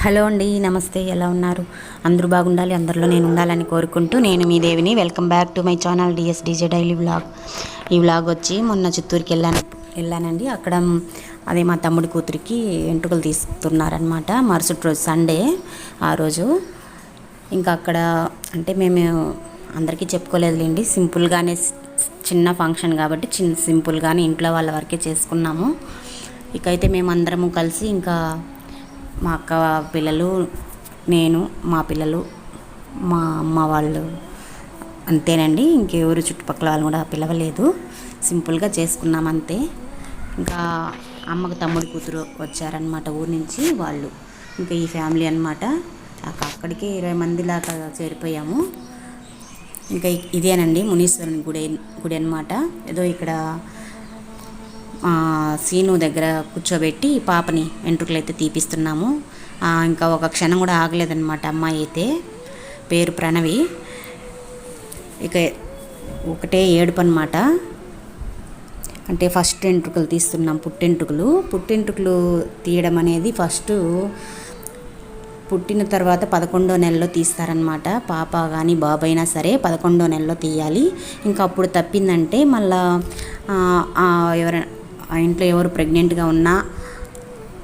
Hello అండి, నమస్తే. ఎలా ఉన్నారు? అందరూ బాగుండాలి, అందరిలో నేను ఉండాలని కోరుకుంటూ నేను మీ దేవిని. Welcome back to my channel DJ daily vlog. ఈ వ్లాగ్ వచ్చి మొన్న చిత్తూరుకి వెళ్ళానండి. అక్కడ అదే మా తమ్ముడి కూతురికి ఎంట్రుకలు తీస్తున్నారనమాట. మరుసటి రోజు సండే. ఆ రోజు ఇంకా అక్కడ అంటే మేము అందరికీ చెప్పుకోలేదులేండి, సింపుల్గానే చిన్న ఫంక్షన్ కాబట్టి సింపుల్గానే ఇంట్లో వాళ్ళ వరకే చేసుకున్నాము. ఇకైతే మేమందరము కలిసి ఇంకా మా అక్క పిల్లలు, నేను, మా పిల్లలు, మా అమ్మ వాళ్ళు, అంతేనండి. ఇంకెవరు చుట్టుపక్కల వాళ్ళు కూడా పిలవలేదు. సింపుల్గా చేసుకున్నాం అంతే. ఇంకా అమ్మకు తమ్ముడి కూతురు వచ్చారనమాట ఊరి నుంచి. వాళ్ళు ఇంకా ఈ ఫ్యామిలీ అనమాట. అక్కడికి 20 మంది దాకా చేరిపోయాము. ఇంకా ఇదేనండి మునీశ్వరుని గుడి అనమాట. ఏదో ఇక్కడ సీను దగ్గర కూర్చోబెట్టి పాపని వెంట్రుకలు అయితే తీపిస్తున్నాము. ఇంకా ఒక క్షణం కూడా ఆగలేదన్నమాట. అమ్మాయి అయితే పేరు ప్రణవి. ఇక ఒకటే ఏడుపు అనమాట. అంటే ఫస్ట్ వెంట్రుకలు తీస్తున్నాం, పుట్టెంట్రుకలు తీయడం అనేది ఫస్ట్ పుట్టిన తర్వాత 11వ నెలలో తీస్తారనమాట. పాప కానీ బాబు అయినా సరే 11వ నెలలో తీయాలి. ఇంకా అప్పుడు తప్పిందంటే మళ్ళా ఇంట్లో ఎవరు ప్రెగ్నెంట్గా ఉన్నా,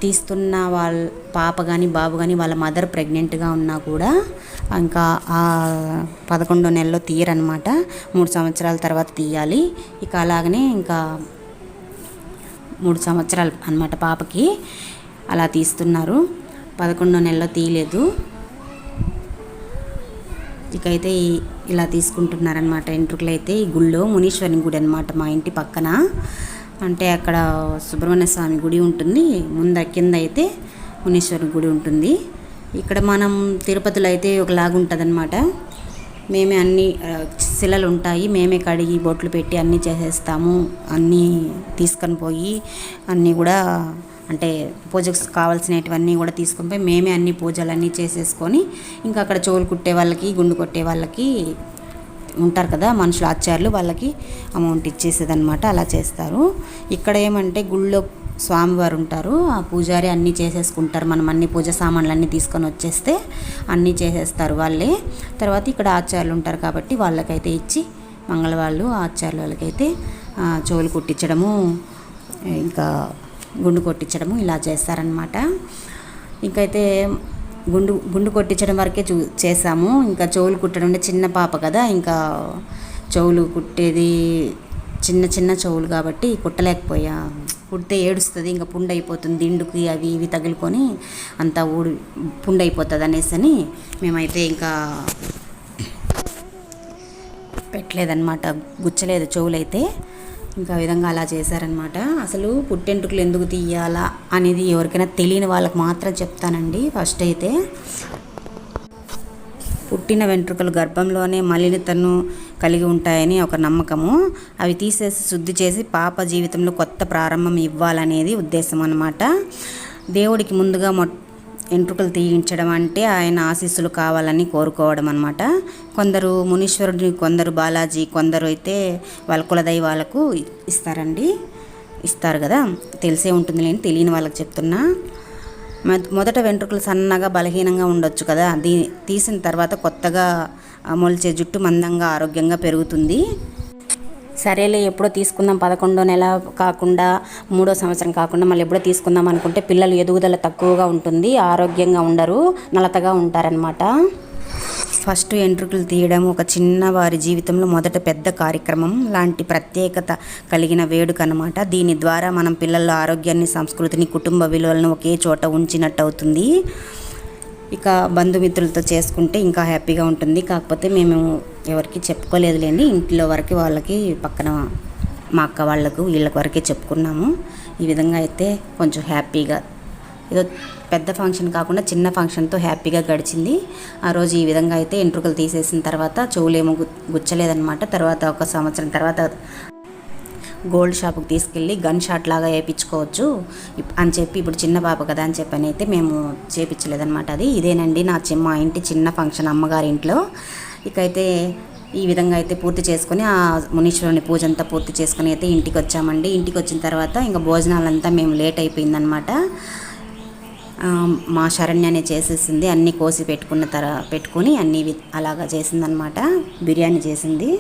తీస్తున్న వాళ్ళ పాప కానీ బాబు కానీ వాళ్ళ మదర్ ప్రెగ్నెంట్గా ఉన్నా కూడా ఇంకా 11వ నెలలో తీయరనమాట. 3 సంవత్సరాల తర్వాత తీయాలి. ఇక అలాగనే ఇంకా 3 సంవత్సరాలు అనమాట పాపకి. అలా తీస్తున్నారు. 11వ నెలలో తీయలేదు. ఇకైతే ఇలా తీసుకుంటున్నారనమాట ఎంట్రుకలు అయితే. ఈ గుళ్ళో మునీశ్వరుని గుడి అనమాట, మా ఇంటి పక్కన. అంటే అక్కడ సుబ్రహ్మణ్య స్వామి గుడి ఉంటుంది, కింద అయితే మునీశ్వరుని గుడి ఉంటుంది. ఇక్కడ మనం తిరుపతిలో అయితే ఒకలాగా ఉంటుంది అనమాట. మేమే అన్ని శిలలు ఉంటాయి, మేమే కడిగి బొట్లు పెట్టి అన్నీ చేసేస్తాము. అన్నీ తీసుకొని పోయి అన్నీ కూడా అంటే పూజకు కావాల్సినవన్నీ కూడా తీసుకొని పోయి మేమే అన్ని పూజలన్నీ చేసేసుకొని ఇంకా అక్కడ చెవులు కుట్టే వాళ్ళకి, గుండు కొట్టే వాళ్ళకి ఉంటారు కదా మనుషులు, ఆచార్యులు, వాళ్ళకి అమౌంట్ ఇచ్చేసేదన్నమాట. అలా చేస్తారు. ఇక్కడ ఏమంటే గుళ్ళో స్వామివారు ఉంటారు, ఆ పూజారి అన్నీ చేసేసుకుంటారు. మనం అన్ని పూజ సామాన్లు అన్నీ తీసుకొని వచ్చేస్తే అన్నీ చేసేస్తారు వాళ్ళే. తర్వాత ఇక్కడ ఆచార్యులు ఉంటారు కాబట్టి వాళ్ళకైతే ఇచ్చి మంగళవాళ్ళు ఆచార్యుల వాళ్ళకైతే చెవులు కుట్టించడము, ఇంకా గుండు కొట్టించడము ఇలా చేస్తారనమాట. ఇంకైతే గుండు కొట్టించడం వరకే చేసాము. ఇంకా చెవులు కుట్టడం అంటే చిన్న పాప కదా, ఇంకా చెవులు కుట్టేది చిన్న చెవులు కాబట్టి కుట్టలేకపోయా. కుడితే ఏడుస్తుంది, ఇంకా పుండు అయిపోతుంది, దిండుకి అవి ఇవి తగులుకొని అంతా పుండు అయిపోతుంది అనేసి మేమైతే ఇంకా పెట్టలేదన్నమాట, గుచ్చలేదు చెవులైతే. ఇంకా విధంగా అలా చేశారనమాట. అసలు పుట్టెంట్రుకలు ఎందుకు తీయాలా అనేది ఎవరికైనా తెలియని వాళ్ళకి మాత్రం చెప్తానండి. ఫస్ట్ అయితే పుట్టిన వెంట్రుకలు గర్భంలోనే మలినతను కలిగి ఉంటాయని ఒక నమ్మకము. అవి తీసేసి శుద్ధి చేసి పాప జీవితంలో కొత్త ప్రారంభం ఇవ్వాలనేది ఉద్దేశం అన్నమాట. దేవుడికి ముందుగా ఎంట్రుకలు తీయించడం అంటే ఆయన ఆశీస్సులు కావాలని కోరుకోవడం అనమాట. కొందరు మునీశ్వరుడిని, కొందరు బాలాజీ, కొందరు అయితే వాళ్ళ కులదైవాలకు ఇస్తారు కదా, తెలిసే ఉంటుంది లేని తెలియని వాళ్ళకి చెప్తున్నా. మొదట వెంట్రుకలు సన్నగా బలహీనంగా ఉండొచ్చు కదా, తీసిన తర్వాత కొత్తగా మొలిచే జుట్టు మందంగా ఆరోగ్యంగా పెరుగుతుంది. సరేలే ఎప్పుడో తీసుకుందాం, 11వ నెల కాకుండా 3వ సంవత్సరం కాకుండా మళ్ళీ ఎప్పుడో తీసుకుందాం అనుకుంటే పిల్లలు ఎదుగుదల తక్కువగా ఉంటుంది, ఆరోగ్యంగా ఉండరు, నలతగా ఉంటారనమాట. ఫస్ట్ ఎంట్రుకలు తీయడం ఒక చిన్నవారి జీవితంలో మొదట పెద్ద కార్యక్రమం లాంటి ప్రత్యేకత కలిగిన వేడుక అనమాట. దీని ద్వారా మనం పిల్లల ఆరోగ్యాన్ని, సంస్కృతిని, కుటుంబ విలువలను ఒకే చోట ఉంచినట్టు అవుతుంది. ఇక బంధుమిత్రులతో చేసుకుంటే ఇంకా హ్యాపీగా ఉంటుంది. కాకపోతే మేము ఎవరికి చెప్పుకోలేదులేండి, ఇంట్లో వరకు వాళ్ళకి పక్కన మా అక్క వాళ్ళకు వీళ్ళకి వరకే చెప్పుకున్నాము. ఈ విధంగా అయితే కొంచెం హ్యాపీగా, ఏదో పెద్ద ఫంక్షన్ కాకుండా చిన్న ఫంక్షన్తో హ్యాపీగా గడిచింది. ఆ రోజు ఈ విధంగా అయితే ఎంట్రుకలు తీసేసిన తర్వాత చెవులేమో గుచ్చలేదన్నమాట. తర్వాత ఒక సంవత్సరం తర్వాత గోల్డ్ షాప్కి తీసుకెళ్ళి గన్ షాట్ లాగా వేయించుకోవచ్చు అని చెప్పి, ఇప్పుడు చిన్న పాప కదా అని చెప్పని అయితే మేము చేయించలేదన్నమాట. ఇదేనండి మా ఇంటి చిన్న ఫంక్షన్, అమ్మగారి ఇంట్లో. ఇకైతే ఈ విధంగా అయితే పూర్తి చేసుకొని ఆ మునీశ్వరుని పూజ అంతా పూర్తి చేసుకొని అయితే ఇంటికి వచ్చామండి. ఇంటికి వచ్చిన తర్వాత ఇంకా భోజనాలంతా మేము లేట్ అయిపోయిందనమాట. మా శరణ్యనే చేసేసింది, అన్నీ కోసి పెట్టుకొని అన్నీ అలాగా చేసిందనమాట. బిర్యానీ చేసింది,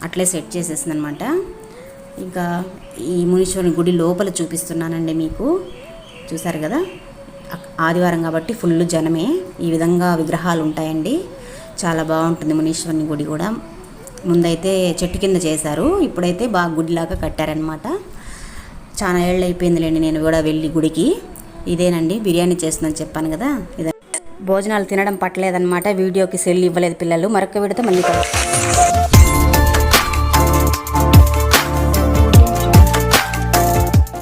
అట్లే సెట్ చేసేసింది అనమాట. ఇంకా ఈ మునీశ్వరుని గుడి లోపల చూపిస్తున్నానండి మీకు. చూసారు కదా, ఆదివారం కాబట్టి ఫుల్ జనమే. ఈ విధంగా విగ్రహాలు ఉంటాయండి, చాలా బాగుంటుంది మునీశ్వరుని గుడి కూడా. ముందైతే చెట్టు కింద చేశారు, ఇప్పుడైతే బాగా గుడిలాగా కట్టారనమాట. చాలా ఏళ్ళు అయిపోయిందిలేండి నేను కూడా వెళ్ళి గుడికి. ఇదేనండి బిర్యానీ చేస్తుందని చెప్పాను కదా, ఇదే. భోజనాలు తినడం పట్టలేదన్నమాట, వీడియోకి సెల్ ఇవ్వలేదు పిల్లలు. మరొక వీడియోతో మళ్ళీ